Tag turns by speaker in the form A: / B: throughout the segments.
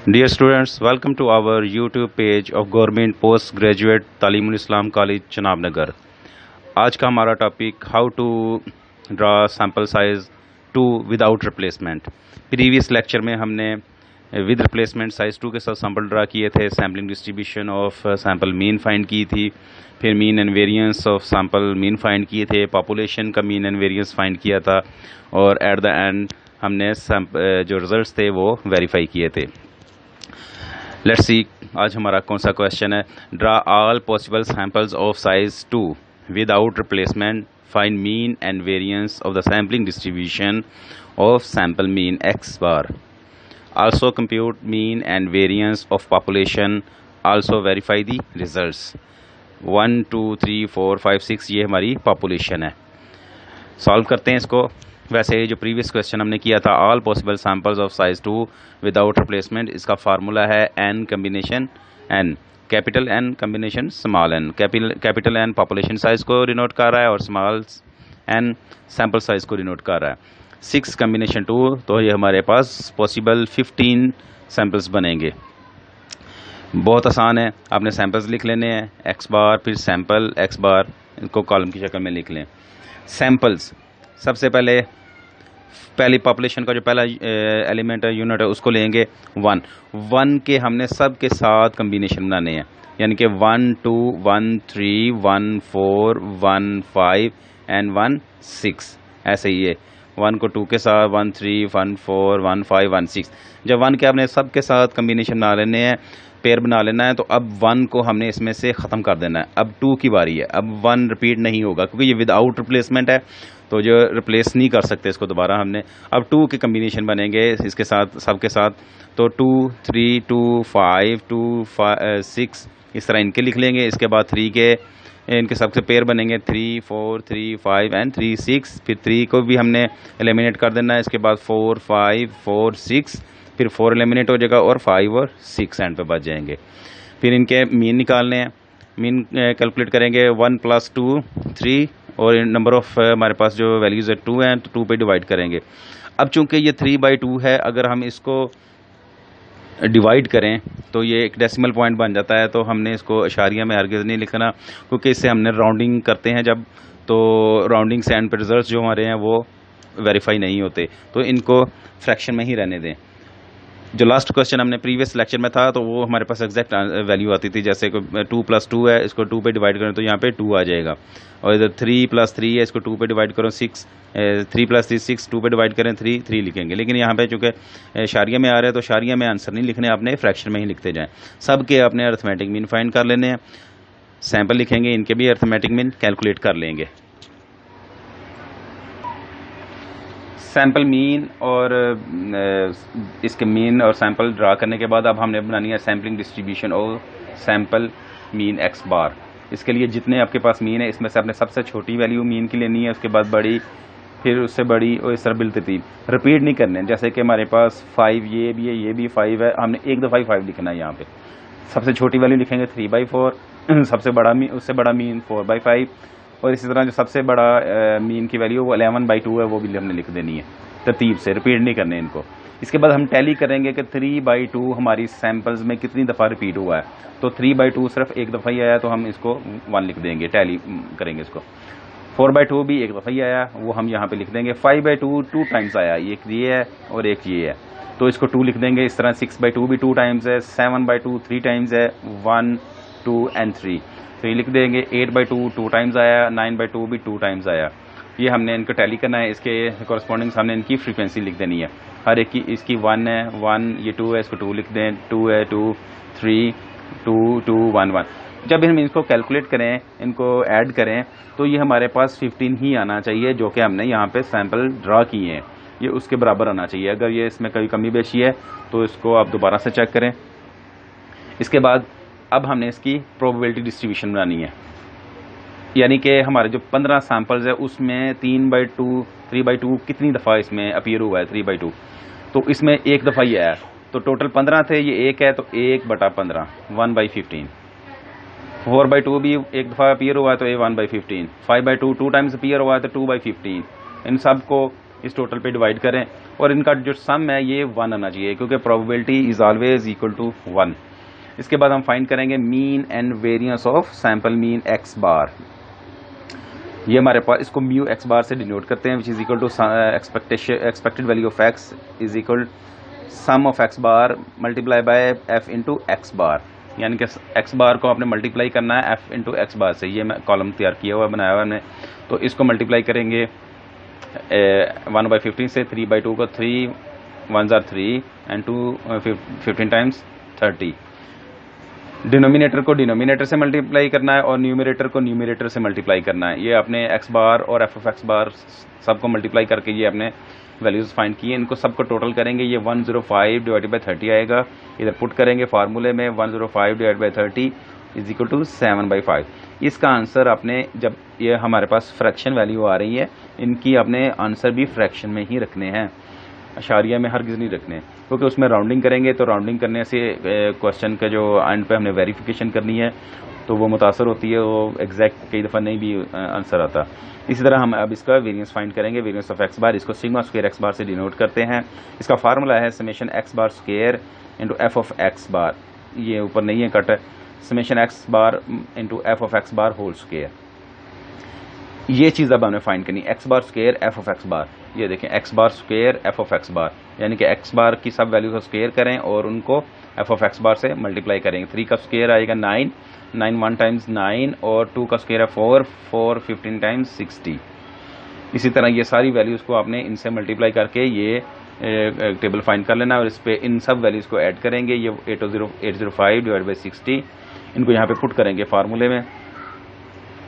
A: Dear students, welcome to our YouTube page of Government Post Graduate Talimul Islam college Chenab Nagar. आज का हमारा topic how to draw sample size two without replacement. Previous lecture में हमने with replacement size 2 के साथ sample draw किए थे, sampling distribution of sample mean find की थी, फिर mean and variance of sample mean find किए थे, पॉपुलेशन का मीन एंड वेरिएंस फाइंड किया था और एट द एंड हमने जो रिजल्ट्स थे वो वेरीफाई किए थे। लेट्स सी आज हमारा कौन सा क्वेश्चन है। Draw all possible samples of size 2 without replacement, find mean and variance of the sampling distribution of sample mean x bar, also compute mean and variance of population, also verify the results. 1 2 3 4 5 6 ये हमारी population है। Solve करते हैं इसको। वैसे जो previous question हमने किया था all possible samples of size 2 without replacement, इसका फार्मूला है n combination n, capital N combination small n। Capital N population size को डिनोट कर रहा है और स्मॉल n सैम्पल साइज को डिनोट कर रहा है। 6 कम्बिनेशन 2, तो ये हमारे पास पॉसिबल 15 सैम्पल्स बनेंगे। बहुत आसान है, आपने सैम्पल्स लिख लेने हैं x बार फिर सैम्पल x बार, इनको कॉलम की शक्ल में लिख लें। सैम्पल्स सबसे पहली पॉपुलेशन का जो पहला एलिमेंट है, यूनिट है, उसको लेंगे 1 के हमने सब के साथ कम्बिनेशन बनाने हैं, यानी कि 1 2 1 3 1 4 1 5 एंड 1 6, ऐसे ही है 1 को 2 के साथ 1 3 1 4 1 5 1 6। जब 1 के आपने सब के साथ कम्बिनेशन बना लेने हैं, पेयर बना लेना है, तो अब 1 को हमने इसमें से ख़त्म कर देना है। अब 2 की बारी है, अब 1 रिपीट नहीं होगा क्योंकि ये विदाउट रिप्लेसमेंट है, तो जो रिप्लेस नहीं कर सकते इसको दोबारा हमने। अब 2 के कम्बिनेशन बनेंगे इसके साथ सब के साथ, तो 2 3 2 5 2 6 इस तरह इनके लिख लेंगे। इसके बाद 3 के इनके सबसे पेयर बनेंगे 3 4 3 5 एंड 3 6, फिर 3 को भी हमने एलिमिनेट कर देना है। इसके बाद 4 5 4 6, फिर 4 एलिमिनेट हो जाएगा और 5 और 6 एंड पे बच जाएंगे। फिर इनके मीन निकालने हैं, मीन कैलकुलेट करेंगे 1 + 2 3, और नंबर ऑफ हमारे पास जो वैल्यूज़ है 2 हैं, तो 2 पे डिवाइड करेंगे। अब चूंकि ये 3/2 है, अगर हम इसको डिवाइड करें तो ये एक डेसिमल पॉइंट बन जाता है, तो हमने इसको इशारिया में हरगिज़ नहीं लिखना क्योंकि इससे हमने राउंडिंग करते हैं जब, तो राउंडिंग से एंड पे रिजल्ट जो हमारे हैं वो वेरीफाई नहीं होते, तो इनको फ्रैक्शन में ही रहने दें। जो लास्ट क्वेश्चन हमने प्रीवियस लेक्चर में था तो वो हमारे पास एग्जैक्ट वैल्यू आती थी, जैसे 2 + 2 है, इसको 2 पे डिवाइड करें तो यहाँ पे 2 आ जाएगा, और इधर 3 + 3 है, इसको 2 पे डिवाइड करो 6, 3 + 3 6, 2 पे डिवाइड करें 3 लिखेंगे। लेकिन यहाँ पे चूँकि शारिया में आ रहा है तो शारिया में आंसर नहीं लिखने, आपने फ्रैक्शन में ही लिखते जाएँ। सब के अपने अर्थमेटिक मीन फाइंड कर लेने हैं, सैम्पल लिखेंगे, इनके भी अर्थमेटिक मीन कैलकुलेट कर लेंगे। सैम्पल मीन और इसके मीन और सैम्पल ड्रा करने के बाद अब हमने बनानी है सैम्पलिंग डिस्ट्रीब्यूशन और सैम्पल मीन x बार। इसके लिए जितने आपके पास मीन है इसमें से आपने सबसे छोटी वैल्यू मीन की लेनी है, उसके बाद बड़ी, फिर उससे बड़ी, और इस तरह बिल तरतीब रिपीट नहीं करने। जैसे कि हमारे पास 5 ये भी है, ये भी 5 है, हमने एक दफ़ा ही 5 लिखना है। यहाँ पे सबसे छोटी वैल्यू लिखेंगे 3/4, सबसे बड़ा मीन, उससे बड़ा मीन 4/5, और इसी तरह जो सबसे बड़ा मीन की वैल्यू वो 11/2 है, वो भी हमने लिख देनी है तरतीब से, रिपीट नहीं करने इनको। इसके बाद हम टैली करेंगे कि 3/2 हमारी सैम्पल्स में कितनी दफ़ा रिपीट हुआ है, तो 3/2 सिर्फ एक दफ़ा ही आया, तो हम इसको 1 लिख देंगे, टैली करेंगे इसको। 4/2 भी एक दफ़ा ही आया, वो हम यहाँ पे लिख देंगे। 5/2 2 टाइम्स आया, एक ये है और एक ये है, तो इसको 2 लिख देंगे। इस तरह 6/2 भी 2 टाइम्स है, 7/2 3 टाइम्स है, 1 2 एंड 3 लिख देंगे। 8/2 2 टाइम्स आया, 9/2 भी 2 टाइम्स आया। ये हमने इनको टैली करना है, इसके कॉरस्पॉन्डिंग हमने इनकी फ्रीक्वेंसी लिख देनी है। हर एक की, इसकी 1 है 1, ये 2 है, इसको 2 लिख दें, 2 है 2 3 2 2 1 1। जब हम इसको कैलकुलेट करें, इनको ऐड करें, तो ये हमारे पास 15 ही आना चाहिए, जो कि हमने यहाँ पे सैम्पल ड्रा किए हैं, ये उसके बराबर आना चाहिए। अगर ये इसमें कोई कमी बेशी है तो इसको आप दोबारा से चेक करें। इसके बाद अब हमने इसकी प्रोबेबिलिटी डिस्ट्रीब्यूशन बनानी है, यानी कि हमारे जो 15 सैम्पल्स है उसमें 3/2 कितनी दफ़ा इसमें अपीयर हुआ है 3/2, तो इसमें एक दफ़ा ही आया, तो टोटल 15 थे, ये एक है, तो 1/15 1/15। 4/2 भी एक दफ़ा अपीयर हुआ है तो ये 1/15। 5/2 2 टाइम्स अपीयर हुआ है तो 2/15। इन सब को इस टोटल पे डिवाइड करें और इनका जो सम है ये 1 आना चाहिए, क्योंकि probability is always equal to 1। इसके बाद हम फाइंड करेंगे mean and variance of sample mean x bar. ये हमारे पास, इसको म्यू एक्स बार से डिनोट करते हैं, which is equal to expected value of x is equal sum of x bar multiply by f into x bar, यानी कि x बार को आपने मल्टीप्लाई करना है एफ इंटू एक्स बार से। ये मैं कॉलम तैयार किया हुआ बनाया हुआ हमने, तो इसको मल्टीप्लाई करेंगे 1/15 से, 3/2 को 3 1s are 3 and 2 15 times 30। Denominator को डिनोमिनेटर से मल्टीप्लाई करना है और न्यूमरेटर को न्यूमरेटर से मल्टीप्लाई करना है। ये आपने एक्स बार और एफ ऑफ एक्स बार सबको मल्टीप्लाई करके ये आपने वैल्यूज़ फाइंड किए, इनको सबको टोटल करेंगे, ये 105 डिवाइडेड बाई 30 आएगा। इधर पुट करेंगे फार्मूले में 105 divide by 30 is equal to 7/5। इसका आंसर आपने, जब ये हमारे पास फ्रैक्शन वैल्यू आ रही है, इनकी आपने आंसर भी फ्रैक्शन में ही रखने हैं, अशारिया में हरगिज़ नहीं रखने, क्योंकि उसमें राउंडिंग करेंगे तो राउंडिंग करने से क्वेश्चन का जो एंड पे हमने वेरिफिकेशन करनी है तो वो मुतासर होती है, वो एग्जैक्ट कई दफ़ा नहीं भी आंसर आता। इसी तरह हम अब इसका वेरिएंस फाइंड करेंगे, वेरिएंस ऑफ एक्स बार, इसको सिग्मा स्क्वायर एक्स बार से डिनोट करते हैं। इसका फार्मूला है summation x bar square into f of x bar, ये ऊपर नहीं है कट है, summation x bar into f of x bar whole square. ये चीज़ अब हमें फाइंड करनी, x bar square f of x bar. ये देखें x bar square f of x bar, यानी कि एक्स बार की सब वैल्यू को स्क्वायर करें और उनको एफ ऑफ एक्स बार से मल्टीप्लाई करेंगे। 3 का स्क्वायर आएगा 9, 9 1 टाइम्स 9, और 2 का स्क्वायर है 4, 4 15 टाइम्स 60। इसी तरह ये सारी वैल्यूज़ को आपने इनसे मल्टीप्लाई करके ये टेबल फाइंड कर लेना और इस पे इन सब वैल्यूज़ को ऐड करेंगे। ये 805 डिवाइड बाई 60, इनको यहाँ पे पुट करेंगे फार्मूले में,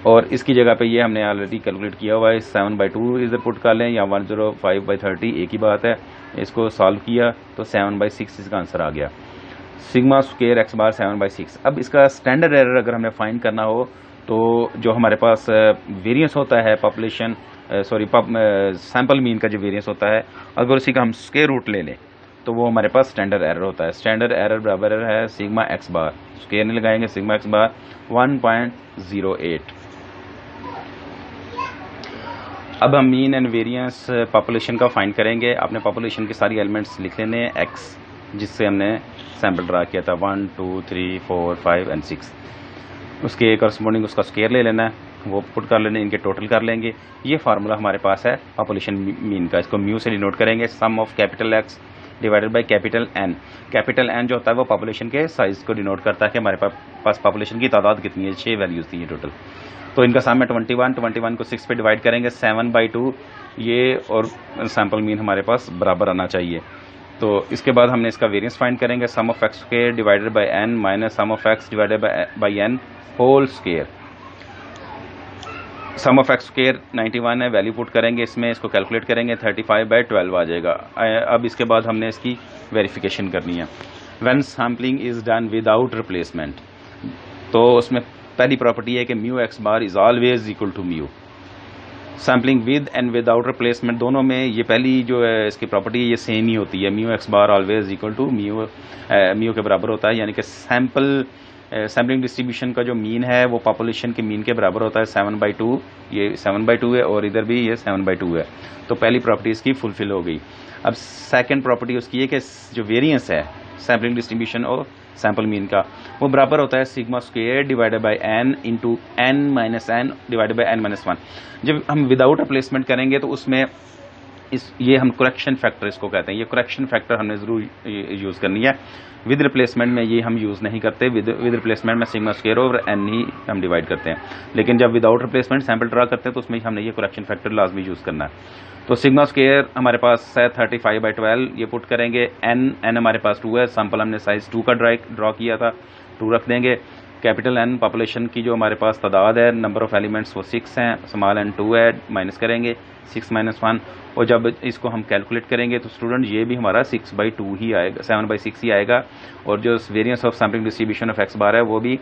A: और इसकी जगह पे ये हमने ऑलरेडी कैलकुलेट किया हुआ है, 7/2 इधर पुट कर लें या 105/30 एक ही बात है। इसको सॉल्व किया तो 7/6 इसका आंसर आ गया। सिग्मा स्क्वायर एक्स बार 7/6। अब इसका स्टैंडर्ड एरर अगर हमें फाइंड करना हो तो जो हमारे पास वेरिएंस होता है पॉपुलेशन सैंपल मीन का जो वेरिएंस होता है, अगर उसी का हम स्क्वायर रूट ले लें तो वो हमारे पास स्टैंडर्ड एरर होता है। स्टैंडर्ड एरर बराबर है सिग्मा एक्स बार, स्क्वायर नहीं लगाएंगे, सिग्मा एक्स बार 1.08। अब हम मीन एंड वेरिएंस पॉपुलेशन का फाइंड करेंगे। आपने पॉपुलेशन के सारी एलिमेंट्स लिख लेने हैं, एक्स जिससे हमने सैम्पल ड्रा किया था 1 2 3 4 5 एंड 6, उसके करस्पॉन्डिंग उसका स्क्वायर ले लेना है, वो पुट कर लेने, इनके टोटल कर लेंगे। ये फार्मूला हमारे पास है पॉपुलेशन मीन का, इसको म्यू से डिनोट करेंगे, sum of capital x divided by capital n. Capital n जो होता है वो पॉपुलेशन के साइज को डिनोट करता है कि हमारे पास पॉपुलेशन की तादाद कितनी है, 6 वैल्यूज़ थी ये टोटल। तो इनका सम है 21 को 6 पे डिवाइड करेंगे, 7/2 ये, और सैम्पल मीन हमारे पास बराबर आना चाहिए। तो इसके बाद हमने इसका वेरिएंस फाइंड करेंगे, sum of x square divided by N minus sum of x divided by n whole square. Sum of x square 91 है, वैल्यू पुट करेंगे इसमें, इसको कैलकुलेट करेंगे 35/12 आ जाएगा। अब इसके बाद हमने इसकी वेरिफिकेशन करनी है। When sampling is done without replacement, तो उसमें पहली प्रॉपर्टी है कि mu x bar is always equal to mu. Sampling with and without replacement दोनों में ये पहली जो है इसकी प्रॉपर्टी ये सेम ही होती है, mu x bar always equal to mu के बराबर होता है, यानी कि सैम्पलिंग डिस्ट्रीब्यूशन का जो मीन है वो पॉपुलेशन के मीन के बराबर होता है 7/2, ये 7/2 है और इधर भी ये 7/2 है। तो पहली प्रॉपर्टी इसकी फुलफिल हो गई। अब सेकंड प्रॉपर्टी उसकी है कि जो वेरिएंस है सैम्पलिंग डिस्ट्रीब्यूशन और सैम्पल मीन का, वो बराबर होता है sigma square divided by N into N minus N divided by N minus 1। जब हम विदाउट रिप्लेसमेंट करेंगे तो उसमें ये हम करेक्शन फैक्टर इसको कहते हैं, ये करेक्शन फैक्टर हमने ज़रूर यूज़ करनी है। विद रिप्लेसमेंट में ये हम यूज़ नहीं करते, विद रिप्लेसमेंट में सिग्मा स्क्वायर ओवर एन ही हम डिवाइड करते हैं, लेकिन जब विदाउट रिप्लेसमेंट सैम्पल ड्रा करते हैं तो उसमें हमने ये करेक्शन फैक्टर लाजमी यूज़ करना है। तो सिग्मा स्क्वायर हमारे पास है 35/12, ये पुट करेंगे, एन हमारे पास 2 है, सैम्पल हमने साइज 2 का ड्रा किया था, 2 रख देंगे। कैपिटल एन पॉपुलेशन की जो हमारे पास तादाद है, नंबर ऑफ एलिमेंट्स वो 6 हैं, स्मॉल एन 2 है, माइनस करेंगे 6 - 1, और जब इसको हम कैलकुलेट करेंगे तो स्टूडेंट ये भी हमारा 6/2 ही आएगा, 7/6 ही आएगा, और जो variance of sampling distribution of x bar है वो भी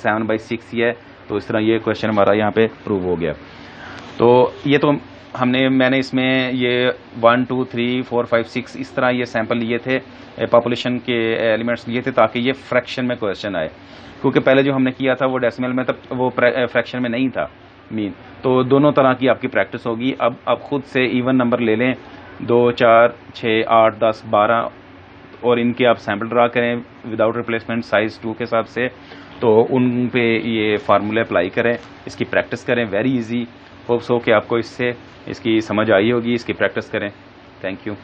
A: 7/6 ही है। तो इस तरह ये क्वेश्चन हमारा यहाँ पे प्रूव हो गया। तो ये तो मैंने इसमें ये 1 2 3 4 5 6 इस तरह ये सैंपल लिए थे, पॉपुलेशन के एलिमेंट्स लिए थे, ताकि ये फ्रैक्शन में क्वेश्चन आए, क्योंकि पहले जो हमने किया था वो डेसिमल में, तब वो फ्रैक्शन में नहीं था, मीन। तो दोनों तरह की आपकी प्रैक्टिस होगी। अब आप खुद से इवन नंबर ले लें, 2, 4, 6, 8, 10, 12, और इनके आप सैम्पल ड्रा करें विदाउट रिप्लेसमेंट साइज़ 2 के हिसाब से। तो उन पे ये फार्मूले अप्लाई करें, इसकी प्रैक्टिस करें। Very easy. होप्स हो कि आपको इससे इसकी समझ आई होगी। इसकी प्रैक्टिस करें। Thank you.